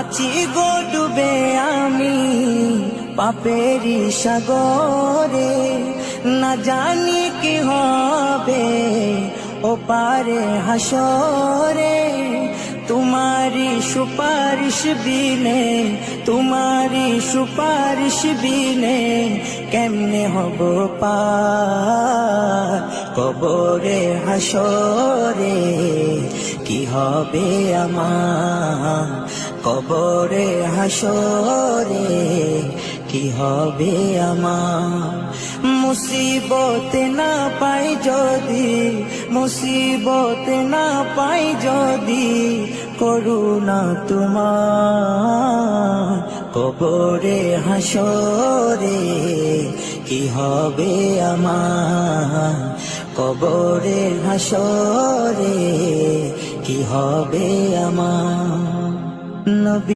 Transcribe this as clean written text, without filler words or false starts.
আছি গো ডুবে আমি পাপেরি সাগরে, না জানি কি হবে ও পারে হাসরে। তোমারি সুপারিশ বিনে, তোমারি সুপারিশ বিনে কেমনে হব পার কবরে হাসরে। কি হবে আমার কবরে হাসরে, কি হবে আমার। মুসিবত না পাই যদি, মুসিবত না পাই যদি করুণা তোমার কবরে হাসরে। কি হবে আমার কবরে হাসরে, কি হবে আমার। নবী